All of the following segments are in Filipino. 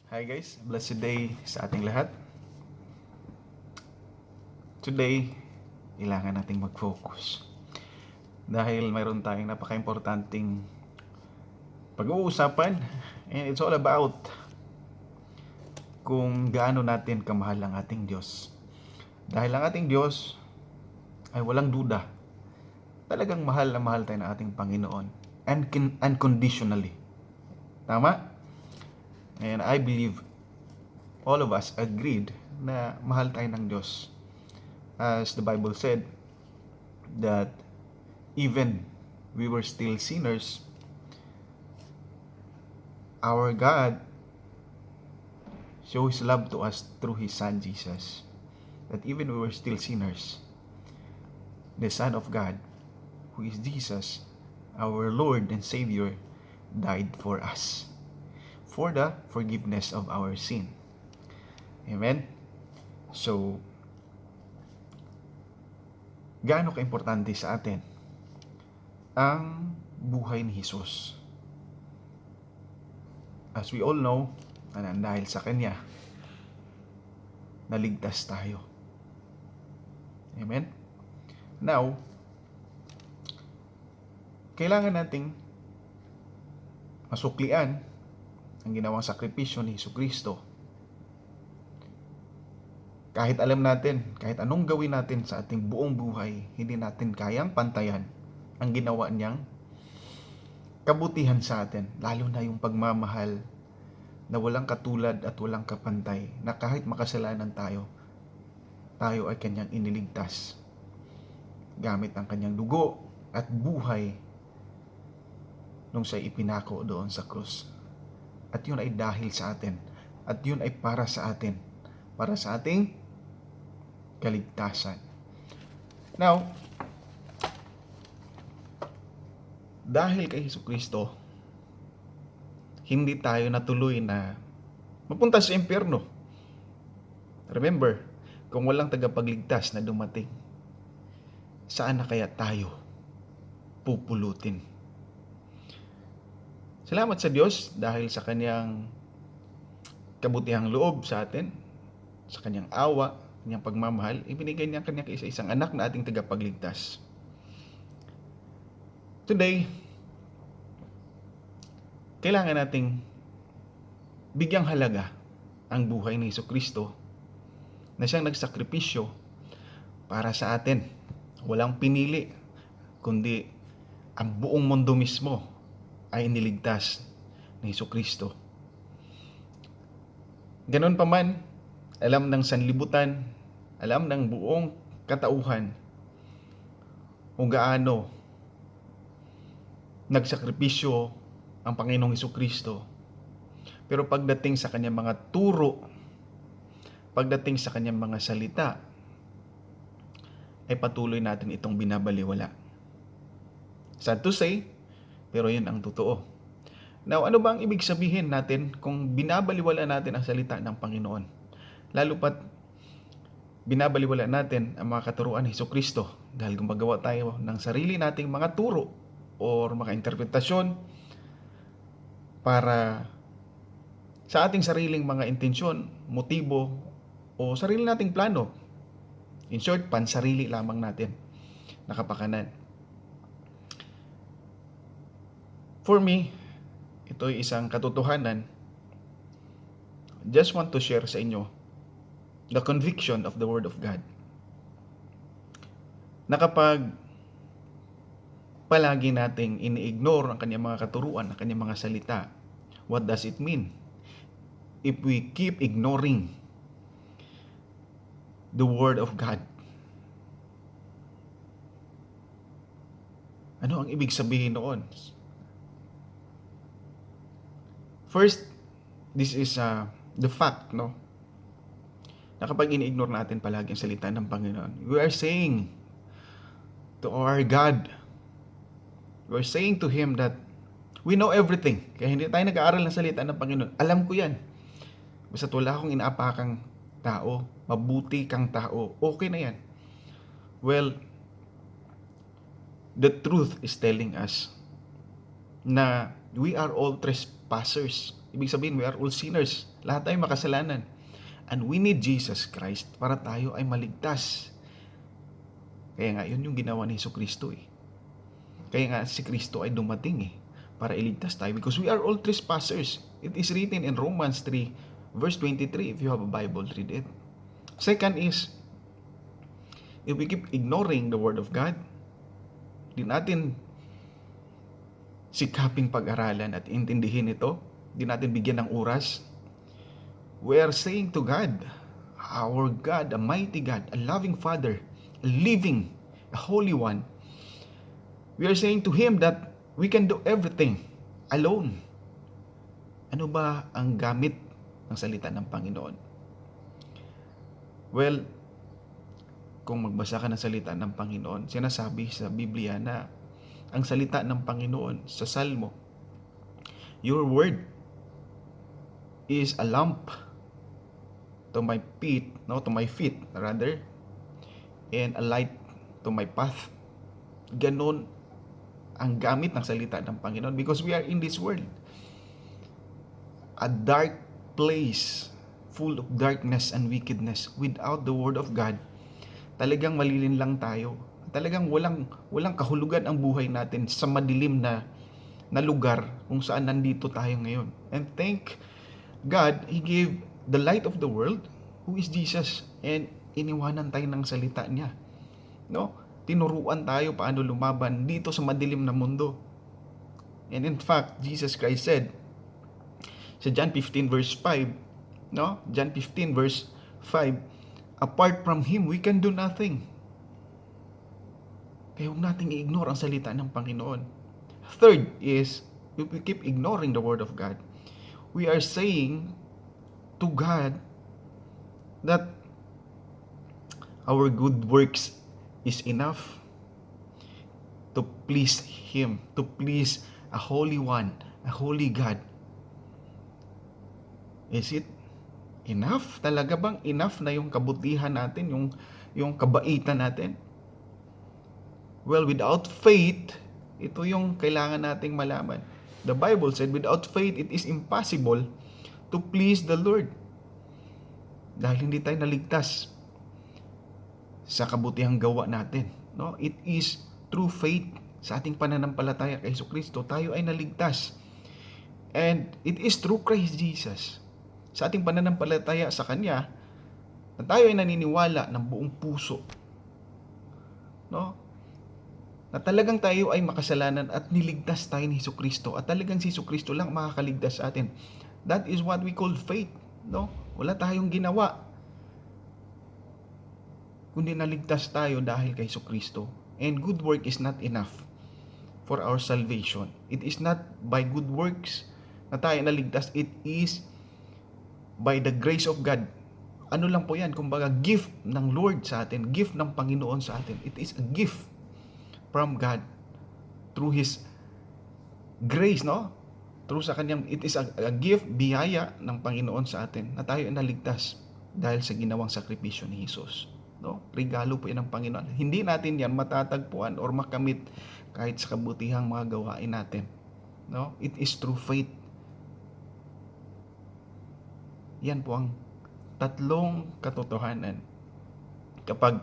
Hi guys, blessed day sa ating lahat. Today, kailangan nating mag-focus. Dahil mayroon tayong napaka-importanting pag-uusapan. And it's all about kung gaano natin kamahal ang ating Diyos. Dahil ang ating Diyos ay walang duda. Talagang mahal na mahal tayo ng ating Panginoon. Unconditionally. Tama? And I believe all of us agreed na mahal tayo ng Diyos. As the Bible said, that even we were still sinners, our God showed His love to us through His Son Jesus. That even we were still sinners, the Son of God, who is Jesus, our Lord and Savior, died for us, for the forgiveness of our sin. Amen? So, gaano ka-importante sa atin ang buhay ni Jesus? As we all know, dahil sa Kanya, naligtas tayo. Amen? Now, kailangan nating masuklian ang ginawang sakripisyo ni Jesucristo. Kahit alam natin, kahit anong gawin natin sa ating buong buhay, hindi natin kayang pantayan ang ginawa niyang kabutihan sa atin, lalo na yung pagmamahal na walang katulad at walang kapantay, na kahit makasalanan tayo ay kanyang iniligtas gamit ang kanyang dugo at buhay nung siya ipinako doon sa krus. At yun ay dahil sa atin, at yun ay para sa atin, para sa ating kaligtasan. Now, dahil kay Jesucristo, hindi tayo natuloy na mapunta sa impyerno. Remember, kung walang tagapagligtas na dumating, saan na kaya tayo pupulutin? Salamat sa Diyos dahil sa kanyang kabutihang loob sa atin, sa kanyang awa, kanyang pagmamahal, ibinigay niya ang kanyang isa-isang anak na ating tagapagligtas. Today, kailangan nating bigyang halaga ang buhay ni Jesucristo na siyang nagsakripisyo para sa atin. Walang pinili, kundi ang buong mundo mismo ay iniligtas ni Jesucristo. Ganon pa man, alam ng sanlibutan, alam ng buong katauhan kung gaano nagsakripisyo ang Panginoong Jesucristo. Pero pagdating sa kanyang mga turo, pagdating sa kanyang mga salita, ay patuloy natin itong binabaliwala. Sad to say, pero yun ang totoo. Now, ano ba ang ibig sabihin natin kung binabaliwala natin ang salita ng Panginoon? Lalo pat binabaliwala natin ang mga katuruan ni Jesucristo dahil gumagawa tayo ng sarili nating mga turo or mga interpretasyon para sa ating sariling mga intensyon, motibo, o sarili nating plano. In short, pansarili lamang natin nakapakanan. For me, ito ay isang katotohanan. Just want to share sa inyo the conviction of the Word of God. Na kapag palagi nating ini-ignore ang kanyang mga katuruan, ang kanyang mga salita, what does it mean? If we keep ignoring the Word of God, ano ang ibig sabihin noon? First, this is the fact, no? Na kapag ini-ignore natin palagi ang salita ng Panginoon, we are saying to our God, we are saying to Him that we know everything. Kaya hindi tayo nag-aaral ng salita ng Panginoon. Alam ko yan. Basta wala akong inaapakang tao, mabuti kang tao, okay na yan. Well, the truth is telling us na we are all trespassers. Ibig sabihin, we are all sinners. Lahat tayo makasalanan. And we need Jesus Christ para tayo ay maligtas. Kaya nga, yun yung ginawa ni Jesucristo eh. Kaya nga, si Kristo ay dumating eh, para iligtas tayo. Because we are all trespassers. It is written in Romans 3, verse 23. If you have a Bible, read it. Second is, if we keep ignoring the Word of God, di natin sikaping pag-aralan at intindihin ito, di natin bigyan ng oras, we are saying to God, our God, a mighty God, a loving Father, a living, a holy one, we are saying to Him that we can do everything alone. Ano ba ang gamit ng salita ng Panginoon? Well, kung magbasa ka ng salita ng Panginoon, sinasabi sa Biblia na ang salita ng Panginoon sa Salmo, your word is a lamp to my feet, and a light to my path. Ganon ang gamit ng salita ng Panginoon because we are in this world, a dark place full of darkness and wickedness. Without the Word of God, talagang malilinlang tayo. Talagang walang kahulugan ang buhay natin sa madilim na lugar kung saan nandito tayo ngayon. And thank God, He gave the light of the world, who is Jesus, and iniwanan tayo ng salita niya. No? Tinuruan tayo paano lumaban dito sa madilim na mundo. And in fact, Jesus Christ said sa John 15 verse 5, no? John 15 verse 5, apart from Him, we can do nothing. Kaya huwag nating i-ignore ang salita ng Panginoon. Third is, if we keep ignoring the Word of God, we are saying to God that our good works is enough to please Him, to please a holy one, a holy God. Is it enough? Talaga bang enough na yung kabutihan natin, yung kabaitan natin? Well, without faith, ito yung kailangan nating malaman. The Bible said, without faith, it is impossible to please the Lord. Dahil hindi tayo naligtas sa kabutihang gawa natin. No? It is through faith, sa ating pananampalataya kay Jesucristo, tayo ay naligtas. And it is through Christ Jesus, sa ating pananampalataya sa Kanya, na tayo ay naniniwala ng buong puso. No? Na talagang tayo ay makasalanan at niligtas tayo ni Jesucristo at talagang si Jesucristo lang makakaligtas sa atin. That is what we call faith. No? Wala tayong ginawa, kundi naligtas tayo dahil kay Jesucristo. And good work is not enough for our salvation. It is not by good works na tayo naligtas. It is by the grace of God. Ano lang po yan? Kumbaga, gift ng Lord sa atin, gift ng Panginoon sa atin. It is a gift from God through His grace, no? Through sa Kanyang, it is a gift, biyaya ng Panginoon sa atin na tayo ay naligtas dahil sa ginawang sakripisyo ni Jesus. No? Regalo po yan ng Panginoon. Hindi natin yan matatagpuan or makamit kahit sa kabutihang mga gawain natin. No? It is through faith. Yan po ang tatlong katotohanan kapag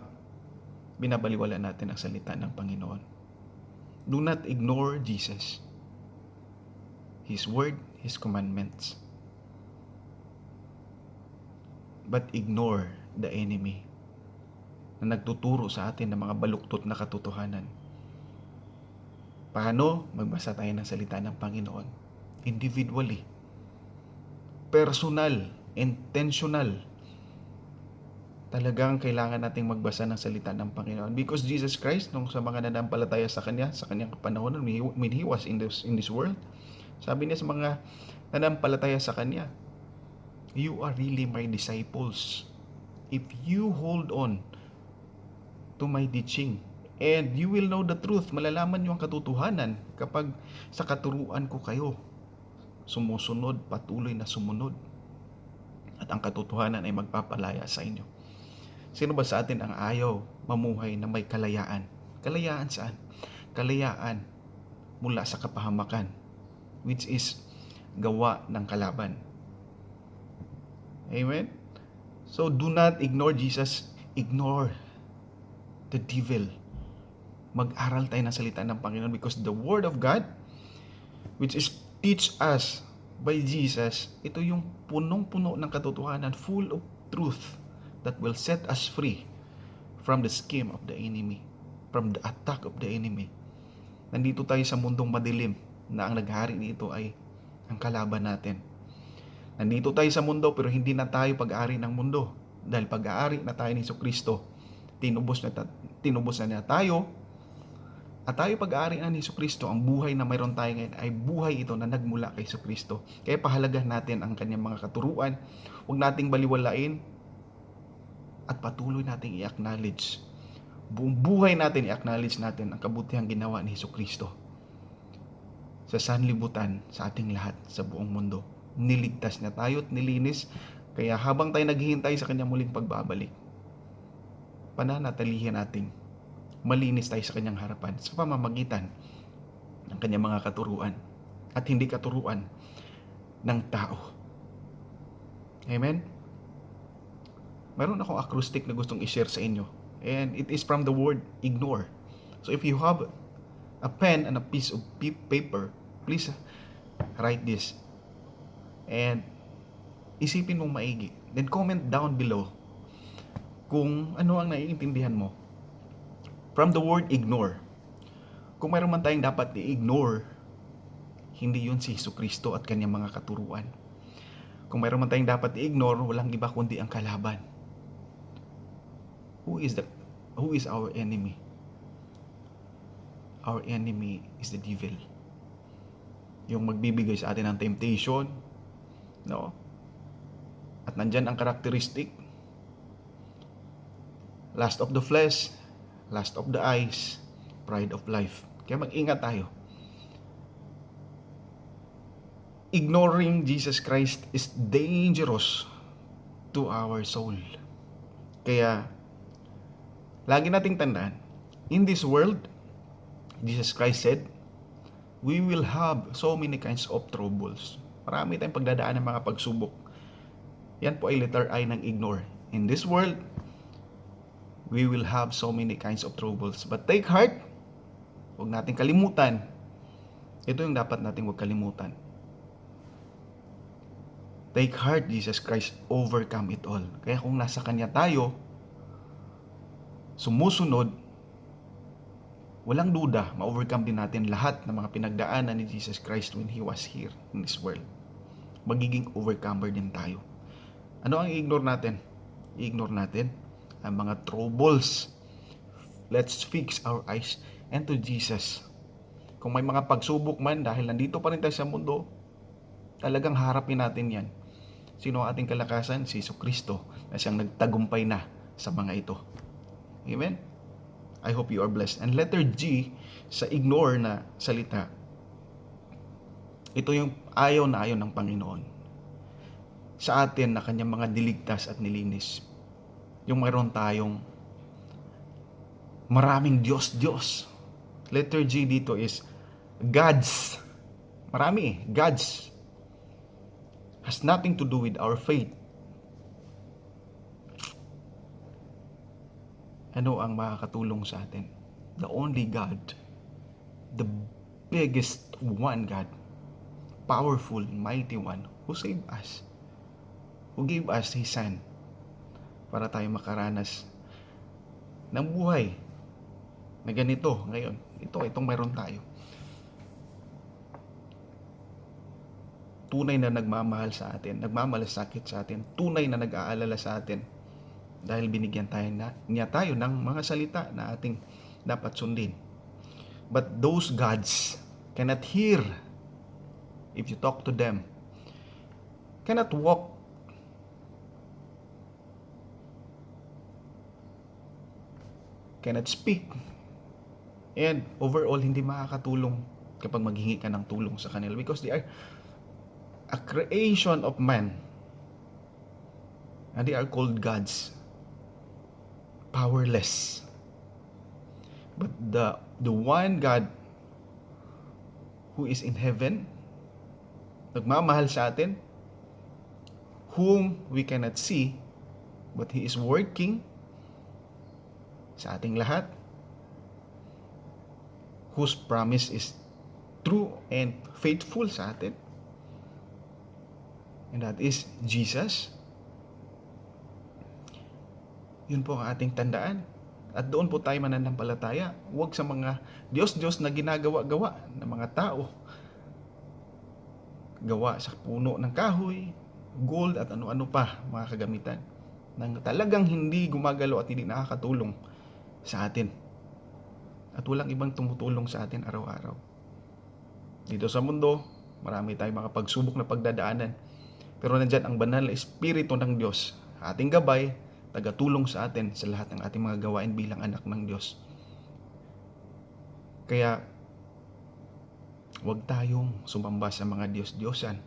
binabaliwala natin ang salita ng Panginoon. Do not ignore Jesus, His word, His commandments, but ignore the enemy na nagtuturo sa atin ng mga baluktot na katotohanan. Paano magbasa tayo ng salita ng Panginoon? Individually, personal, intentional. Talagang kailangan nating magbasa ng salita ng Panginoon. Because Jesus Christ, nung sa mga nanampalataya sa Kanya, sa Kanyang kapanahonan, when He was in this world, sabi niya sa mga nanampalataya sa Kanya, you are really my disciples if you hold on to my teaching. And you will know the truth. Malalaman niyo ang katotohanan kapag sa katuruan ko kayo sumusunod, patuloy na sumunod. At ang katotohanan ay magpapalaya sa inyo. Sino ba sa atin ang ayaw mamuhay na may kalayaan? Kalayaan saan? Kalayaan mula sa kapahamakan, which is gawa ng kalaban. Amen? So, do not ignore Jesus. Ignore the devil. Mag-aral tayo ng salita ng Panginoon because the Word of God, which is teach us by Jesus, ito yung punong-puno ng katotohanan, full of truth that will set us free from the scheme of the enemy, from the attack of the enemy. Nandito tayo sa mundong madilim na ang naghari dito ay ang kalaban natin. Nandito tayo sa mundo pero hindi na tayo pag-aari ng mundo dahil pag-aari na tayo ni Jesucristo. Tinubos na niya tayo at tayo pag-aari na ni Jesucristo. Ang buhay na mayroon tayo ngayon ay buhay ito na nagmula kay Jesucristo. Kaya pahalagahan natin ang kanyang mga katuruan. Huwag nating baliwalain at patuloy nating i-acknowledge. Buong buhay natin i-acknowledge natin ang kabutihang ginawa ni Jesucristo sa sanlibutan sa ating lahat sa buong mundo. Niligtas niya tayo at nilinis. Kaya habang tayo naghihintay sa kanyang muling pagbabalik, pananatilihin nating malinis tayo sa kanyang harapan sa pamamagitan ng kanyang mga katuruan at hindi katuruan ng tao. Amen? Meron akong acrostic na gustong i-share sa inyo and it is from the word ignore. So if you have a pen and a piece of paper, please write this and isipin mong maigi. Then comment down below kung ano ang naiintindihan mo from the word ignore. Kung mayroon man tayong dapat i-ignore, hindi yun si Jesucristo at kanyang mga katuruan. Kung mayroon man tayong dapat i-ignore, walang iba kundi ang kalaban. Who is our enemy? Our enemy is the devil. Yung magbibigay sa atin ng temptation, no? At nandyan ang karakteristik. Lust of the flesh, lust of the eyes, pride of life. Kaya mag-ingat tayo. Ignoring Jesus Christ is dangerous to our soul. Kaya, lagi nating tandaan, in this world, Jesus Christ said, we will have so many kinds of troubles. Marami tayong pagdadaan ng mga pagsubok. Yan po ay letter I ng ignore. In this world, we will have so many kinds of troubles. But take heart, huwag nating kalimutan. Ito yung dapat nating huwag kalimutan. Take heart, Jesus Christ overcome it all. Kaya kung nasa Kanya tayo, sumusunod, walang duda, ma-overcome din natin lahat ng mga pinagdaanan ni Jesus Christ when He was here in this world. Magiging overcomer din tayo. Ano ang i-ignore natin? I-ignore natin ang mga troubles. Let's fix our eyes into Jesus. Kung may mga pagsubok man dahil nandito pa rin tayo sa mundo, talagang harapin natin yan. Sino ang ating kalakasan? Si Jesucristo na siyang nagtagumpay na sa mga ito. Amen? I hope you are blessed. And letter G sa ignore na salita, ito yung ayaw na ayaw ng Panginoon sa atin na kanyang mga niligtas at nilinis. Yung mayroon tayong maraming Diyos. Letter G dito is God's. Marami God's. Has nothing to do with our faith. Ano ang makakatulong sa atin? The only God. The biggest one God. Powerful, mighty one who saved us. Who gave us His Son para tayo makaranas ng buhay na ganito ngayon. Itong mayroon tayo. Tunay na nagmamahal sa atin, nagmamalasakit sa atin, tunay na nag-aalala sa atin dahil binigyan niya tayo ng mga salita na ating dapat sundin. But those gods cannot hear if you talk to them, cannot walk, cannot speak, and overall hindi makakatulong kapag maghingi ka ng tulong sa kanila because they are a creation of man and they are called gods, powerless. But the one God who is in heaven, nagmamahal sa atin, whom we cannot see, but He is working sa ating lahat, whose promise is true and faithful sa atin. And that is Jesus. Yun po ang ating tandaan. At doon po tayo mananampalataya. Huwag sa mga Diyos-Diyos na ginagawa-gawa ng mga tao. Gawa sa puno ng kahoy, gold at ano-ano pa mga kagamitan. Nang talagang hindi gumagalaw at hindi nakakatulong sa atin. At walang ibang tumutulong sa atin araw-araw. Dito sa mundo, marami tayong mga pagsubok na pagdadaanan. Pero nandyan ang banal na Espiritu ng Diyos, ating gabay, tagatulong sa atin sa lahat ng ating mga gawain bilang anak ng Diyos. Kaya, huwag tayong sumamba sa mga Diyos-Diyosan.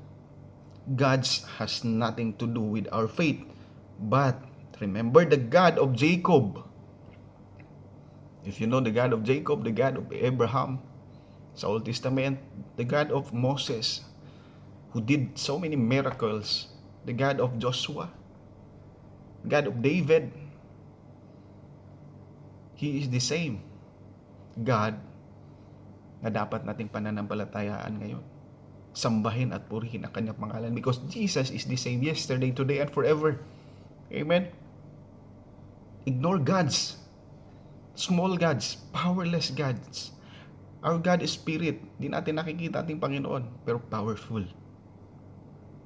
God has nothing to do with our faith. But, remember the God of Jacob. If you know the God of Jacob, the God of Abraham, sa Old Testament, the God of Moses, who did so many miracles, the God of Joshua, God of David, He is the same God na dapat nating pananampalatayaan ngayon. Sambahin at purihin ang kanyang pangalan because Jesus is the same yesterday, today, and forever. Amen? Ignore gods, small gods, powerless gods. Our God is spirit. Di natin nakikita ating Panginoon, pero powerful.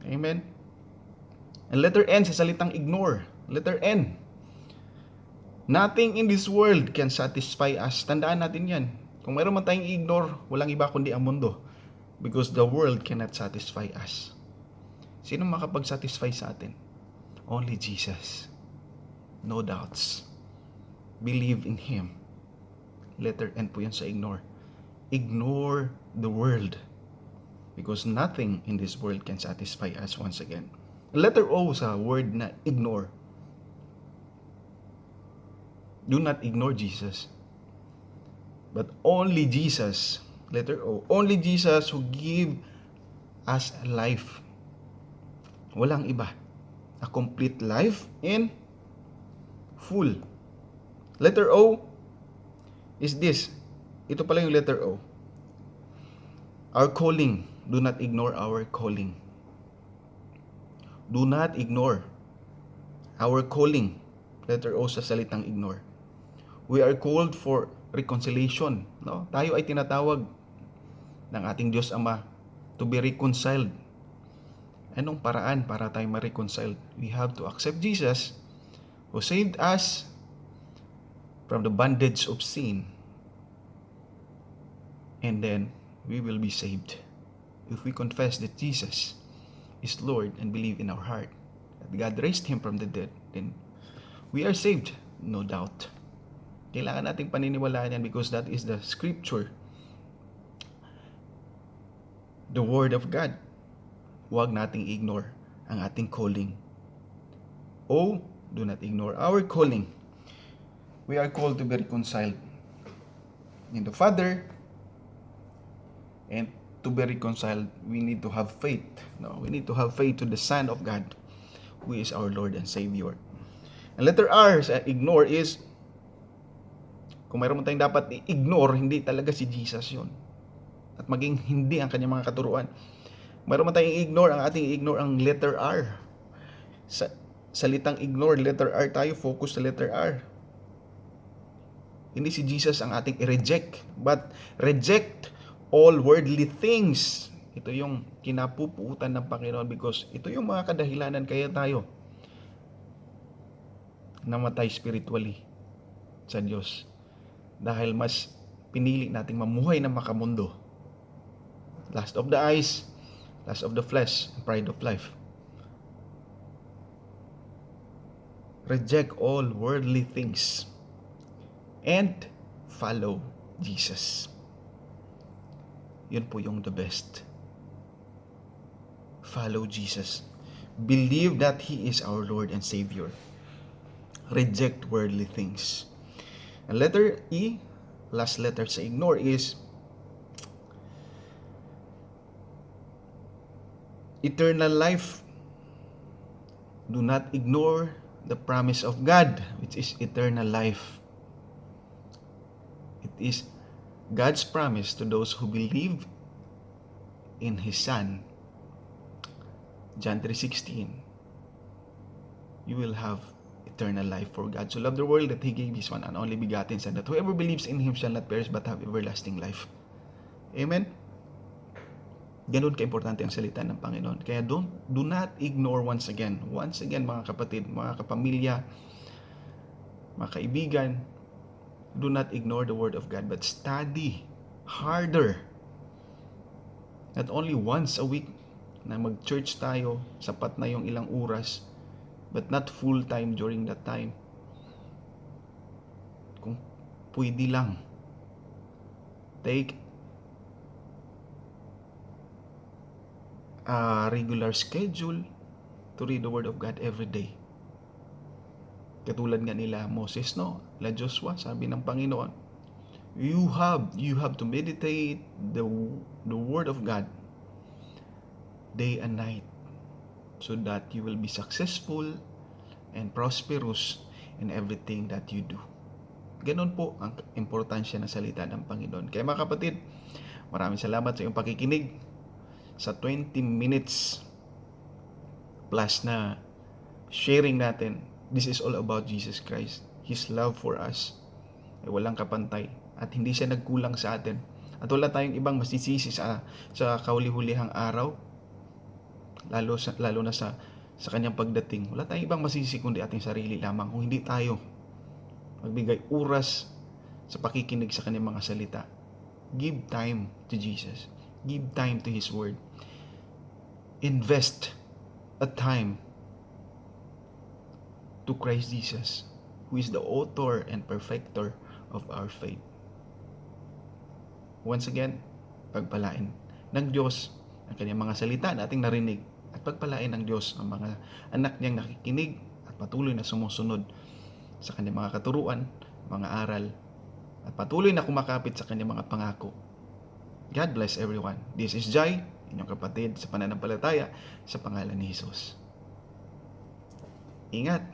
Amen? And letter N sa salitang ignore. Letter N. Nothing in this world can satisfy us. Tandaan natin yan. Kung mayroon man tayong ignore, walang iba kundi ang mundo. Because the world cannot satisfy us. Sino makapag-satisfy sa atin? Only Jesus. No doubts. Believe in Him. Letter N po yan sa ignore. Ignore the world. Because nothing in this world can satisfy us once again. Letter O sa word na ignore. Do not ignore Jesus. But only Jesus, letter O, only Jesus who give us life. Walang iba. A complete life in full. Letter O is this. Ito pala yung letter O. Our calling. Do not ignore our calling. Do not ignore our calling. Letter O sa salitang ignore. We are called for reconciliation. No? Tayo ay tinatawag ng ating Diyos Ama to be reconciled. Anong paraan para tayo ma-reconcile? We have to accept Jesus who saved us from the bondage of sin. And then, we will be saved. If we confess that Jesus is Lord and believe in our heart that God raised Him from the dead, then we are saved, no doubt. Kailangan nating paniniwalaan yan because that is the scripture, the Word of God. Huwag nating ignore ang ating calling. O, do not ignore our calling. We are called to be reconciled in the Father, and to be reconciled, we need to have faith. No, we need to have faith to the Son of God, who is our Lord and Savior. And letter R sa ignore is, kung mayroon tayong dapat i-ignore, hindi talaga si Jesus yon. At maging hindi ang kanyang mga katuruan. Mayroon tayong i-ignore, ang ating i-ignore ang letter R. Sa salitang ignore, letter R tayo, focus sa letter R. Hindi si Jesus ang ating i-reject, but reject all worldly things. Ito yung kinapupuutan ng Panginoon because ito yung mga kadahilanan kaya tayo namatay spiritually sa Diyos. Dahil mas pinili nating mamuhay na makamundo. Lust of the eyes, lust of the flesh, pride of life. Reject all worldly things and follow Jesus. Yun po yung the best. Follow Jesus. Believe that He is our Lord and Savior. Reject worldly things. And letter E, last letter sa ignore is eternal life Do not ignore the promise of God, which is eternal life. It is God's promise to those who believe in His Son. John 3:16. You will have eternal life, for God so loved the world that He gave His one and only begotten Son, that whoever believes in Him shall not perish but have everlasting life. Amen? Ganun ka-importante ang salita ng Panginoon. Kaya do not ignore once again, mga kapatid, mga kapamilya, mga kaibigan, do not ignore the Word of God, but study harder. Not only once a week na mag-church tayo, sapat na yung ilang oras, but not full time during that time. Kung pwede lang, take a regular schedule to read the Word of God every day. Katulad nga nila Moses, no? La Joshua, sabi ng Panginoon, you have to meditate the Word of God day and night, so that you will be successful and prosperous in everything that you do. Ganon po ang importansya ng salita ng Panginoon. Kaya mga kapatid, maraming salamat sa iyong pakikinig sa 20 minutes plus na sharing natin. This is all about Jesus Christ. His love for us ay walang kapantay at hindi siya nagkulang sa atin. At wala tayong ibang masisisi sa kahuli-hulihang araw, lalo na sa kanyang pagdating. Wala tayong ibang masisisi kundi ating sarili lamang kung hindi tayo magbigay oras sa pakikinig sa kanyang mga salita. Give time to Jesus. Give time to His Word. Invest a time to Christ Jesus, who is the author and perfecter of our faith. Once again, pagpalain ng Diyos ang kanyang mga salita na ating narinig, at pagpalain ng Diyos ang mga anak niyang nakikinig at patuloy na sumusunod sa kanyang mga katuruan, mga aral, at patuloy na kumakapit sa kanyang mga pangako. God bless everyone. This is Jai, inyong kapatid sa pananampalataya sa pangalan ni Jesus. Ingat!